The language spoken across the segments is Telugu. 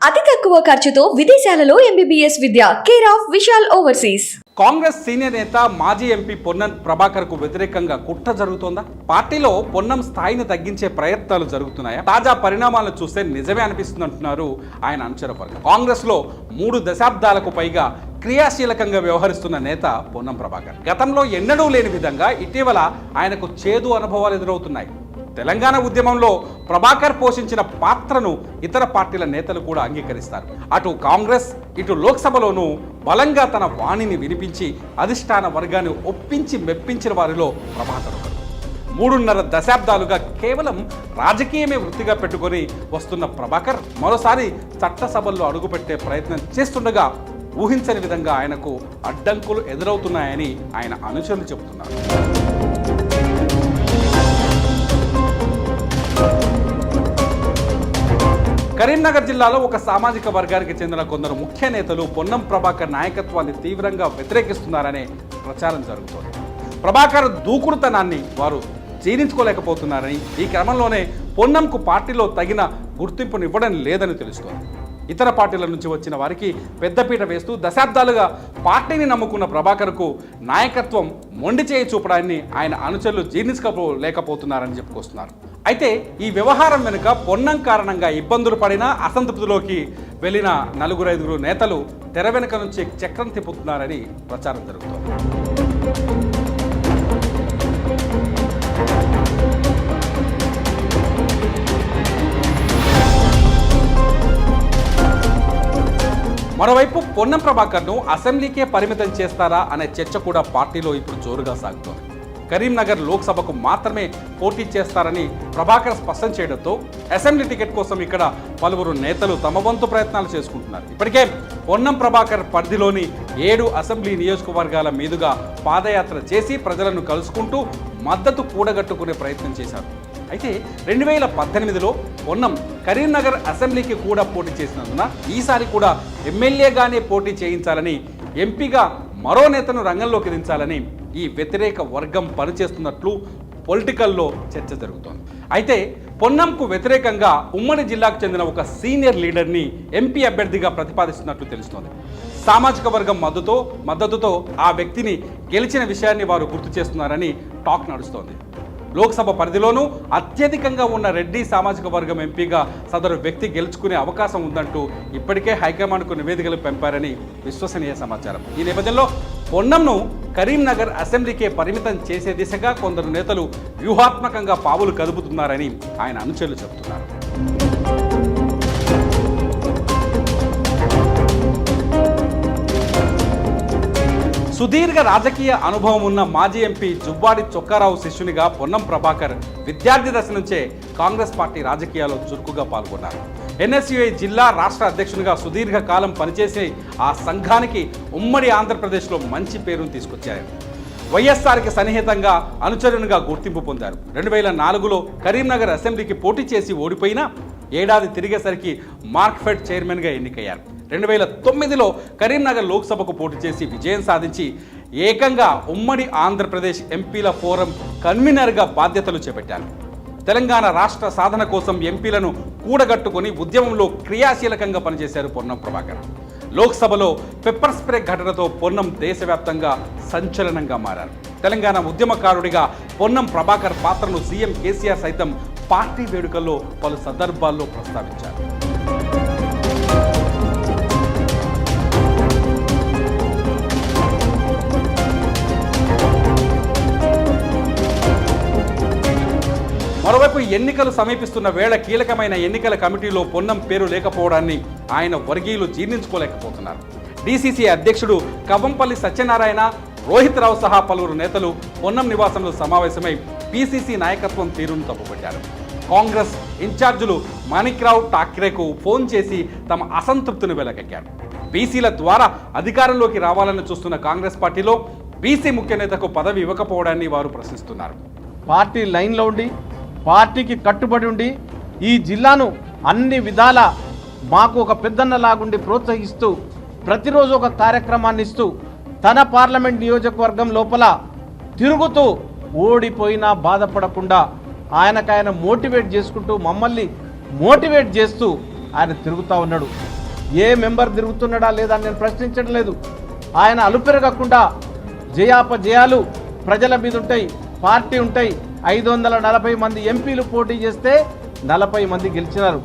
అతి తక్కువ ఖర్చుతో విదేశాలలో MBBS Vidya care of Vishal overseas. Congress senior నేత మాజీ ఎంపీ పొన్నం ప్రభాకర్ కు వ్యతిరేకంగా కుట్ర జరుగుతోందా? పార్టీలో పొన్నం స్థాయిని తగ్గించే ప్రయత్నాలు జరుగుతున్నాయా? తాజా పరిణామాలను చూస్తే నిజమే అనిపిస్తుందంటున్నారు ఆయన అనుచర వర్గం. కాంగ్రెస్ లో 3 దశాబ్దాలకు పైగా క్రియాశీలకంగా వ్యవహరిస్తున్న నేత పొన్నం ప్రభాకర్ గతంలో ఎన్నడూ లేని విధంగా ఇటీవల ఆయనకు చేదు అనుభవాలు ఎదురవుతున్నాయి. తెలంగాణ ఉద్యమంలో ప్రభాకర్ పోషించిన పాత్రను ఇతర పార్టీల నేతలు కూడా అంగీకరిస్తారు. అటు కాంగ్రెస్ ఇటు లోక్సభలోనూ బలంగా తన వాణిని వినిపించి అధిష్టాన వర్గాన్ని ఒప్పించి మెప్పించిన వారిలో ప్రభాకర్ ఒకరు. 3.5 దశాబ్దాలుగా కేవలం రాజకీయమే వృత్తిగా పెట్టుకొని వస్తున్న ప్రభాకర్ మరోసారి చట్టసభల్లో అడుగుపెట్టే ప్రయత్నం చేస్తుండగా ఊహించని విధంగా ఆయనకు అడ్డంకులు ఎదురవుతున్నాయని ఆయన అనుచరులు చెబుతున్నారు. కరీంనగర్ జిల్లాలో ఒక సామాజిక వర్గానికి చెందిన కొందరు ముఖ్య నేతలు పొన్నం ప్రభాకర్ నాయకత్వాన్ని తీవ్రంగా వ్యతిరేకిస్తున్నారనే ప్రచారం జరుగుతోంది. ప్రభాకర్ దూకుడుతనాన్ని వారు జీర్ణించుకోలేకపోతున్నారని, ఈ క్రమంలోనే పొన్నంకు పార్టీలో తగిన గుర్తింపునివ్వడం లేదని తెలుస్తోంది. ఇతర పార్టీల నుంచి వచ్చిన వారికి పెద్దపీట వేస్తూ దశాబ్దాలుగా పార్టీని నమ్ముకున్న ప్రభాకర్కు నాయకత్వం మొండి చేయి చూపడాన్ని ఆయన అనుచరులు జీర్ణించుకోలేకపోతున్నారని చెప్పుకొస్తున్నారు. అయితే ఈ వ్యవహారం వెనుక పొన్నం కారణంగా ఇబ్బందులు పడినా అసంతృప్తిలోకి వెళ్ళిన 4-5 నేతలు తెర వెనుక నుంచి చక్రం తిప్పుతున్నారని ప్రచారం జరుగుతోంది. మరోవైపు పొన్నం ప్రభాకర్ను అసెంబ్లీకే పరిమితం చేస్తారా అనే చర్చ కూడా పార్టీలో ఇప్పుడు జోరుగా సాగుతోంది. కరీంనగర్ లోక్సభకు మాత్రమే పోటీ చేస్తారని ప్రభాకర్ స్పష్టం చేయడంతో అసెంబ్లీ టికెట్ కోసం ఇక్కడ పలువురు నేతలు తమ వంతు ప్రయత్నాలు చేసుకుంటున్నారు. ఇప్పటికే పొన్నం ప్రభాకర్ పరిధిలోని 7 అసెంబ్లీ నియోజకవర్గాల మీదుగా పాదయాత్ర చేసి ప్రజలను కలుసుకుంటూ మద్దతు కూడగట్టుకునే ప్రయత్నం చేశారు. అయితే 2018లో పొన్నం కరీంనగర్ అసెంబ్లీకి కూడా పోటీ చేసినందున ఈసారి కూడా ఎమ్మెల్యేగానే పోటీ చేయించాలని, ఎంపీగా మరో నేతను రంగంలోకి దించాలని ఈ వ్యతిరేక వర్గం పనిచేస్తున్నట్లు పొలిటికల్లో చర్చ జరుగుతోంది. అయితే పొన్నంకు వ్యతిరేకంగా ఉమ్మడి జిల్లాకు చెందిన ఒక సీనియర్ లీడర్ని ఎంపీ అభ్యర్థిగా ప్రతిపాదిస్తున్నట్లు తెలుస్తోంది. సామాజిక వర్గం మద్దతుతో ఆ వ్యక్తిని గెలిచిన విషయాన్ని వారు గుర్తు చేస్తున్నారని టాక్ నడుస్తోంది. లోక్సభ పరిధిలోనూ అత్యధికంగా ఉన్న రెడ్డి సామాజిక వర్గం ఎంపీగా సదరు వ్యక్తి గెలుచుకునే అవకాశం ఉందంటూ ఇప్పటికే హైకమాండ్కు నివేదికలు పంపారని విశ్వసనీయ సమాచారం. ఈ నేపథ్యంలో పొన్నంను కరీంనగర్ అసెంబ్లీకే పరిమితం చేసే దిశగా కొందరు నేతలు వ్యూహాత్మకంగా పావులు కదుపుతున్నారని ఆయన అనుచరులు చెబుతున్నారు. సుదీర్ఘ రాజకీయ అనుభవం ఉన్న మాజీ ఎంపీ జువ్వాడి చొక్కారావు శిష్యునిగా పొన్నం ప్రభాకర్ విద్యార్థి దశ నుంచే కాంగ్రెస్ పార్టీ రాజకీయాల్లో చురుకుగా పాల్గొన్నారు. ఎన్ఎస్యుఐ జిల్లా రాష్ట్ర అధ్యక్షునిగా సుదీర్ఘ కాలం పనిచేసి ఆ సంఘానికి ఉమ్మడి ఆంధ్రప్రదేశ్లో మంచి పేరును తీసుకొచ్చారు. వైఎస్ఆర్కి సన్నిహితంగా అనుచరునిగా గుర్తింపు పొందారు. 2004లో కరీంనగర్ అసెంబ్లీకి పోటీ చేసి ఓడిపోయినా ఏడాది తిరిగేసరికి మార్క్ఫెడ్ చైర్మన్గా ఎన్నికయ్యారు. 2009లో కరీంనగర్ లోక్సభకు పోటీ చేసి విజయం సాధించి ఏకంగా ఉమ్మడి ఆంధ్రప్రదేశ్ ఎంపీల ఫోరం కన్వీనర్గా బాధ్యతలు చేపట్టారు. తెలంగాణ రాష్ట్ర సాధన కోసం ఎంపీలను కూడగట్టుకుని ఉద్యమంలో క్రియాశీలకంగా పనిచేశారు పొన్నం ప్రభాకర్. లోక్సభలో పెప్పర్ స్ప్రే ఘటనతో పొన్నం దేశవ్యాప్తంగా సంచలనంగా మారారు. తెలంగాణ ఉద్యమకారుడిగా పొన్నం ప్రభాకర్ పాత్రను సీఎం కేసీఆర్ సైతం పార్టీ వేడుకల్లో పలు సందర్భాల్లో ప్రస్తావించారు. మరోవైపు ఎన్నికలు సమీపిస్తున్న వేళ కీలకమైన ఎన్నికల కమిటీలో పొన్నం పేరు లేకపోవడాన్ని ఆయన వర్గీయులు జీర్ణించుకోలేకపోతున్నారు. డీసీసీ అధ్యక్షుడు కవంపల్లి సత్యనారాయణ, రోహిత్ రావు సహా పలువురు నేతలు పొన్నం నివాసంలో సమావేశమై పీసీసీ నాయకత్వం తీరును తప్పుపట్టారు. కాంగ్రెస్ ఇన్ఛార్జీలు మాణిక్రావు ఠాక్రేకు ఫోన్ చేసి తమ అసంతృప్తిని వెలకెక్కారు. బీసీల ద్వారా అధికారంలోకి రావాలని చూస్తున్న కాంగ్రెస్ పార్టీలో బీసీ ముఖ్య నేతకు పదవి ఇవ్వకపోవడాన్ని వారు ప్రశ్నిస్తున్నారు. పార్టీ లైన్లో ఉండి పార్టీకి కట్టుబడి ఉండి ఈ జిల్లాను అన్ని విధాల మాకు ఒక పెద్దన్నలాగుండి ప్రోత్సహిస్తూ ప్రతిరోజు ఒక కార్యక్రమాన్ని ఇస్తూ తన పార్లమెంట్ నియోజకవర్గం లోపల తిరుగుతూ ఓడిపోయినా బాధపడకుండా ఆయనకాయన మోటివేట్ చేసుకుంటూ మమ్మల్ని మోటివేట్ చేస్తూ ఆయన తిరుగుతూ ఉన్నాడు. ఏ మెంబర్ తిరుగుతున్నాడా లేదా అని నేను ప్రశ్నించడం లేదు. ఆయన అలుపెరగకుండా జయాపజయాలు ప్రజల మీద ఉంటాయి, పార్టీ ఉంటాయి. 540 మంది ఎంపీలు పోటీ చేస్తే 40 మంది గెలిచినారు.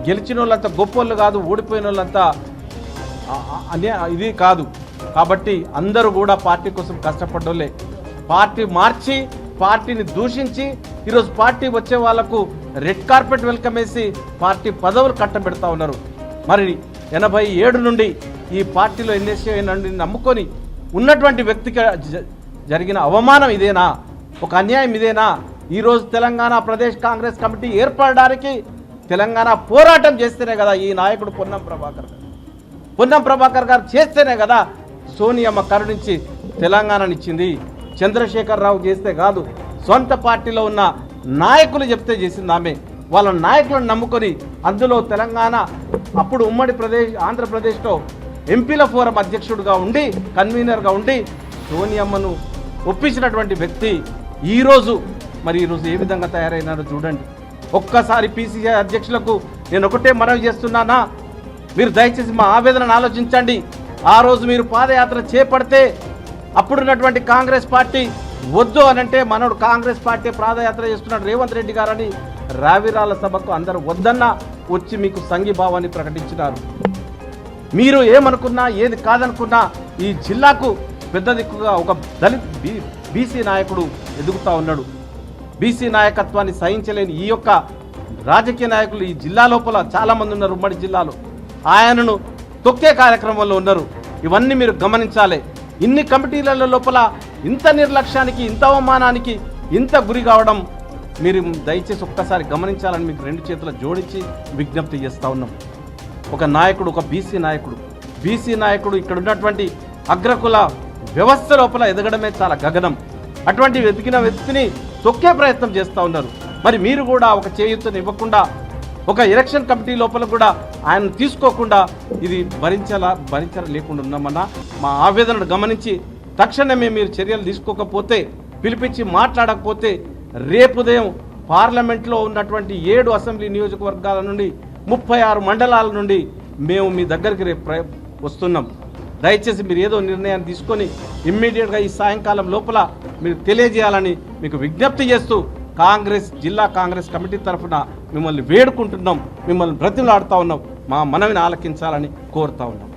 గెలిచిన వాళ్ళంతా గొప్పోళ్ళు కాదు, ఓడిపోయిన వాళ్ళంతా ఇది కాదు. కాబట్టి అందరూ కూడా పార్టీ కోసం కష్టపడ్డోళ్ళే. పార్టీ మార్చి పార్టీని దూషించి ఈరోజు పార్టీ వచ్చే వాళ్లకు రెడ్ కార్పెట్ వెల్కమ్ వేసి పార్టీ పదవులు కట్టబెడతా ఉన్నారు. మరి 87 నుండి ఈ పార్టీలో ఎన్ఎస్ఏ నుండి నమ్ముకొని ఉన్నటువంటి వ్యక్తికి జరిగిన అవమానం ఇదేనా? ఒక అన్యాయం ఇదేనా? ఈరోజు తెలంగాణ ప్రదేశ్ కాంగ్రెస్ కమిటీ ఏర్పడడానికి తెలంగాణ పోరాటం చేస్తేనే కదా ఈ నాయకుడు పొన్నం ప్రభాకర్ గారు చేస్తేనే కదా సోనియమ్మ కరుణించి తెలంగాణనిచ్చింది. చంద్రశేఖరరావు చేస్తే కాదు, సొంత పార్టీలో ఉన్న నాయకులు చెప్తే చేసింది ఆమె. వాళ్ళ నాయకులను నమ్ముకొని అందులో తెలంగాణ అప్పుడు ఉమ్మడి ఆంధ్రప్రదేశ్లో ఎంపీల ఫోరం అధ్యక్షుడిగా ఉండి కన్వీనర్గా ఉండి సోనియమ్మను ఒప్పించినటువంటి వ్యక్తి ఈరోజు ఏ విధంగా తయారైనారో చూడండి. ఒక్కసారి పిసిసి అధ్యక్షులకు నేను ఒకటే మనవి చేస్తున్నానా, మీరు దయచేసి మా ఆవేదనను ఆలోచించండి. ఆ రోజు మీరు పాదయాత్ర చేపడితే అప్పుడున్నటువంటి కాంగ్రెస్ పార్టీ వద్దు అనంటే మనోడు కాంగ్రెస్ పార్టీ పాదయాత్ర చేస్తున్నాడు రేవంత్ రెడ్డి గారని రావిరాల సభకు అందరూ వద్దన్నా వచ్చి మీకు సంఘీభావాన్ని ప్రకటించినారు. మీరు ఏమనుకున్నా ఏది కాదనుకున్నా ఈ జిల్లాకు పెద్ద దిక్కుగా ఒక దళిత్ బీసీ నాయకుడు ఎదుగుతూ ఉన్నాడు. బీసీ నాయకత్వాన్ని సహించలేని ఈ యొక్క రాజకీయ నాయకులు ఈ జిల్లా లోపల చాలామంది ఉన్నారు. ఉమ్మడి జిల్లాలో ఆయనను తొక్కే కార్యక్రమంలో ఉన్నారు. ఇవన్నీ మీరు గమనించాలి. ఇన్ని కమిటీల లోపల ఇంత నిర్లక్ష్యానికి, ఇంత అవమానానికి, ఇంత గురి కావడం మీరు దయచేసి ఒక్కసారి గమనించాలని మీకు 2 చేతుల జోడించి విజ్ఞప్తి చేస్తూ ఉన్నాం. ఒక నాయకుడు, ఒక బీసీ నాయకుడు ఇక్కడ ఉన్నటువంటి అగ్రకుల వ్యవస్థ లోపల ఎదగడమే చాలా గగనం. అటువంటి వెతికిన వ్యక్తిని తొక్కే ప్రయత్నం చేస్తూ ఉన్నారు. మరి మీరు కూడా ఒక చేయూతను ఇవ్వకుండా, ఒక ఎలక్షన్ కమిటీ లోపల కూడా ఆయన తీసుకోకుండా ఇది భరించలేకుండా ఉన్నామన్నా మా ఆవేదనను గమనించి తక్షణమే మీరు చర్యలు తీసుకోకపోతే, పిలిపించి మాట్లాడకపోతే రేపు ఉదయం పార్లమెంట్లో ఉన్నటువంటి 7 అసెంబ్లీ నియోజకవర్గాల నుండి 36 మండలాల నుండి మేము మీ దగ్గరికి రేపు వస్తున్నాం. దయచేసి మీరు ఏదో నిర్ణయాన్ని తీసుకొని ఇమ్మీడియట్గా ఈ సాయంకాలం లోపల మీరు తెలియజేయాలని మీకు విజ్ఞప్తి చేస్తూ జిల్లా కాంగ్రెస్ కమిటీ తరఫున మిమ్మల్ని వేడుకుంటున్నాం, మిమ్మల్ని బ్రతిమలాడుతూ ఉన్నాం. మా మనవిని ఆలకించాలని కోరుతా ఉన్నాం.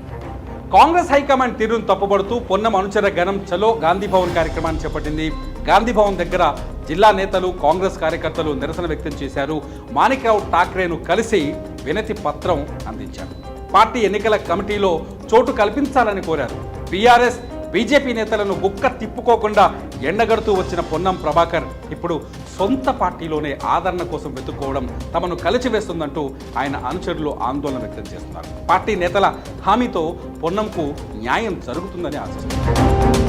కాంగ్రెస్ హైకమాండ్ తీరును తప్పుబడుతూ పొన్నం అనుచర గణం చలో గాంధీభవన్ కార్యక్రమాన్ని చేపట్టింది. గాంధీభవన్ దగ్గర జిల్లా నేతలు, కాంగ్రెస్ కార్యకర్తలు నిరసన వ్యక్తం చేశారు. మాణిక్రావు ఠాక్రేను కలిసి వినతి పత్రం అందించారు. పార్టీ ఎన్నికల కమిటీలో చోటు కల్పించాలని కోరారు. బీఆర్ఎస్, బీజేపీ నేతలను గుక్క తిప్పుకోకుండా ఎండగడుతూ వచ్చిన పొన్నం ప్రభాకర్ ఇప్పుడు సొంత పార్టీలోనే ఆదరణ కోసం వెతుక్కోవడం తమను కలిచివేస్తుందంటూ ఆయన అనుచరులు ఆందోళన వ్యక్తం చేస్తున్నారు. పార్టీ నేతల హామీతో పొన్నంకు న్యాయం జరుగుతుందని ఆశిస్తున్నారు.